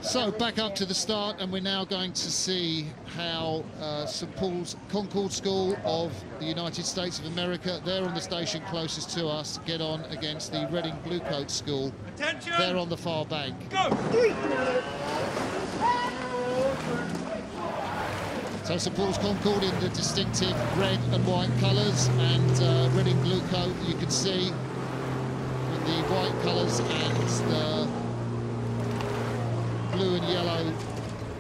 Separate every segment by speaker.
Speaker 1: So back up to the start, and we're now going to see how St Paul's Concord School of the United States of America, they're on the station closest to us, get on against the Reading Bluecoat School. Attention! They're on the far bank. Go! So St Paul's Concord in the distinctive red and white colours, and Reading Bluecoat, you can see with the white colours and the blue and yellow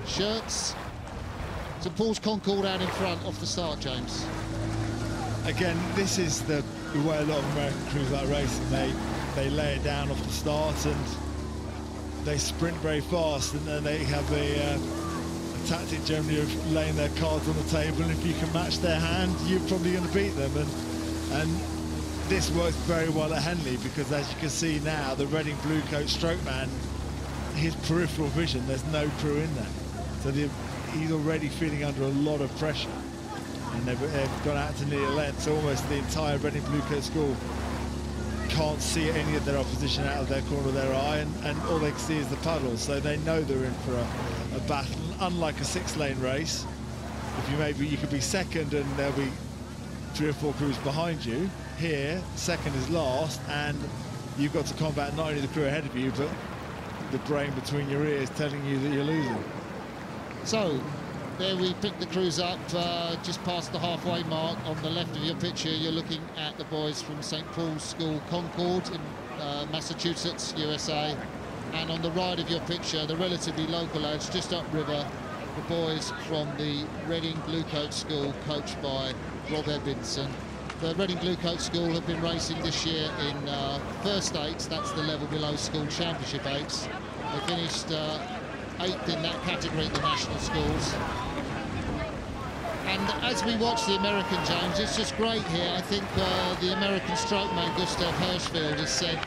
Speaker 1: shirts. St Paul's Concord out in front off the start, James.
Speaker 2: Again, this is the way a lot of American crews like racing. They lay it down off the start and they sprint very fast, and then they have a tactic generally of laying their cards on the table, and if you can match their hand, you're probably going to beat them. And this works very well at Henley, because as you can see now, the Reading Bluecoat stroke man, his peripheral vision, there's no crew in there, so he's already feeling under a lot of pressure, and they've gone out to near length, so almost the entire Reading Bluecoat school can't see any of their opposition out of their corner of their eye, and all they can see is the puddles, so they know they're in for a battle. Unlike a 6-lane race, if you could be second and there'll be 3 or 4 crews behind you. Here, second is last, and you've got to combat not only the crew ahead of you, but the brain between your ears telling you that you're losing.
Speaker 1: So there we pick the crews up just past the halfway mark. On the left of your picture, you're looking at the boys from St Paul's School Concord in Massachusetts, USA. And on the right of your picture, the relatively local lads just upriver, the boys from the Reading Bluecoat School, coached by Rob Ebbinson. The Reading Bluecoat School have been racing this year in first eights, that's the level below school championship eights. They finished 8th in that category at the national schools. And as we watch the American, James, it's just great here. I think the American strokeman, Gustav Hirschfeld, has said,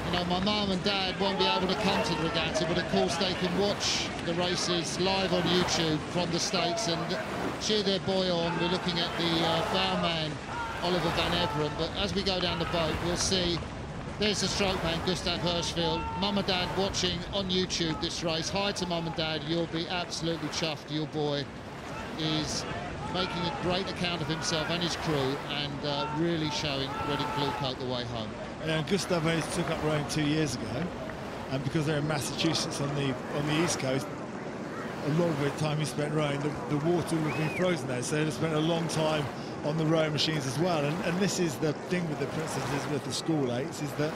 Speaker 1: you know, my mum and dad won't be able to come to the regatta, but of course they can watch the races live on YouTube from the States and cheer their boy on. We're looking at the bowman, Oliver Van Everen, but as we go down the boat, we'll see there's the strokeman, Gustav Hirschfeld. Mum and dad watching on YouTube this race. Hi to mum and dad, you'll be absolutely chuffed. Your boy is making a great account of himself and his crew, and really showing Reading Bluecoat the way home.
Speaker 2: Yeah, Gustav only took up rowing 2 years ago, and because they're in Massachusetts on the East Coast, a lot of the time he spent rowing, the water would have been frozen there, so he spent a long time on the rowing machines as well. And this is the thing with the Princess Elizabeth, the school eights, is that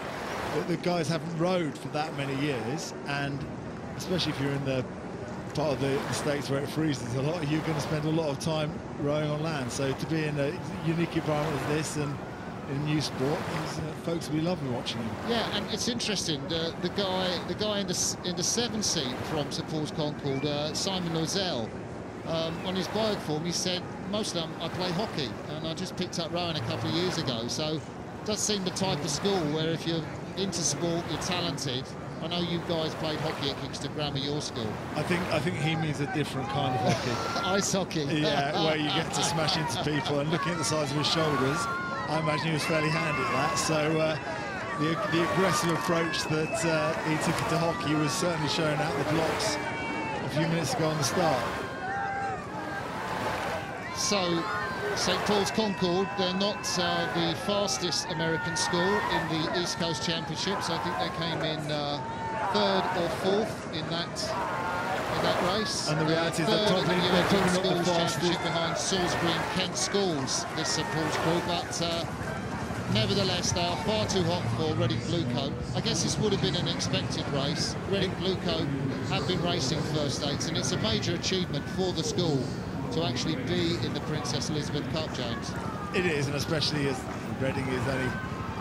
Speaker 2: the guys haven't rowed for that many years, and especially if you're in the part of the States where it freezes a lot, you're going to spend a lot of time rowing on land. So to be in a unique environment as this and in a new sport, folks will be loving watching him.
Speaker 1: Yeah, and it's interesting. The guy in the 7 seat from St Paul's Concord, Simon Loisel, on his bio form, he said, most of them I play hockey, and I just picked up rowing a couple of years ago. So it does seem the type of school where if you're into sport, you're talented. I know you guys played hockey at Kingston Grammar, your school.
Speaker 2: I think he means a different kind of hockey.
Speaker 1: Ice hockey.
Speaker 2: Yeah, where you get to smash into people, and looking at the size of his shoulders, I imagine he was fairly handy at that. So the aggressive approach that he took into hockey was certainly showing out the blocks a few minutes ago on the start.
Speaker 1: So St Paul's Concord, they're not the fastest American school in the East Coast Championships. I think they came in 3rd or 4th in that race.
Speaker 2: And the reality is they're probably not the fastest.
Speaker 1: Behind Salisbury and Kent schools, this St Paul's crew, but nevertheless they are far too hot for Reading Bluecoat. I guess this would have been an expected race. Reading Bluecoat have been racing first eights, and it's a major achievement for the school to actually be in the Princess Elizabeth Cup, James.
Speaker 2: It is, and especially as Reading is only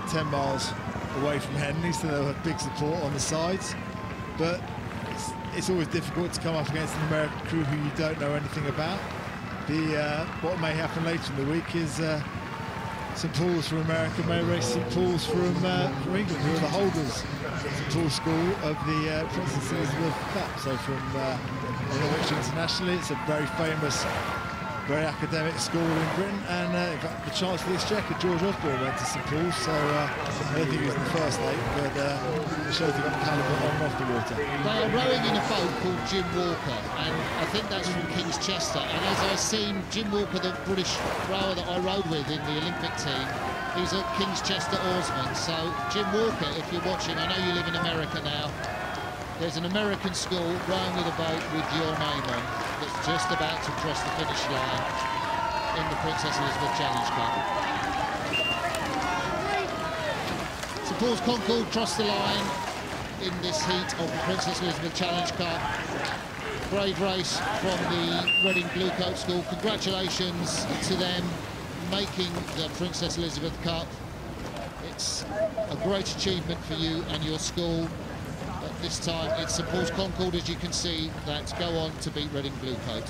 Speaker 2: 10 miles away from Henley, so they'll have big support on the sides. But it's always difficult to come up against an American crew who you don't know anything about. What may happen later in the week is St Paul's from America may race St Paul's from England, who are the holders of St Paul's School of the Princess Elizabeth Cup. So from Norwich internationally, it's a very famous very academic school in Britain, and in fact the Chancellor of the Exchequer, George Osborne, went to St Paul's, so I don't think he was in the first 8, but it shows they've got the calibre on and off the water.
Speaker 1: They are rowing in a boat called Jim Walker, and I think that's from King's Chester, and as I've seen Jim Walker, the British rower that I rowed with in the Olympic team, he's a King's Chester oarsman. So Jim Walker, if you're watching, I know you live in America now, there's an American school rowing with a boat with your name on that's just about to cross the finish line in the Princess Elizabeth Challenge Cup. St Paul's Concord crossed the line in this heat of the Princess Elizabeth Challenge Cup. Brave race from the Reading Bluecoat School. Congratulations to them making the Princess Elizabeth Cup. It's a great achievement for you and your school. But this time it's St Paul's Concord, as you can see, that go on to beat Reading Bluecoat.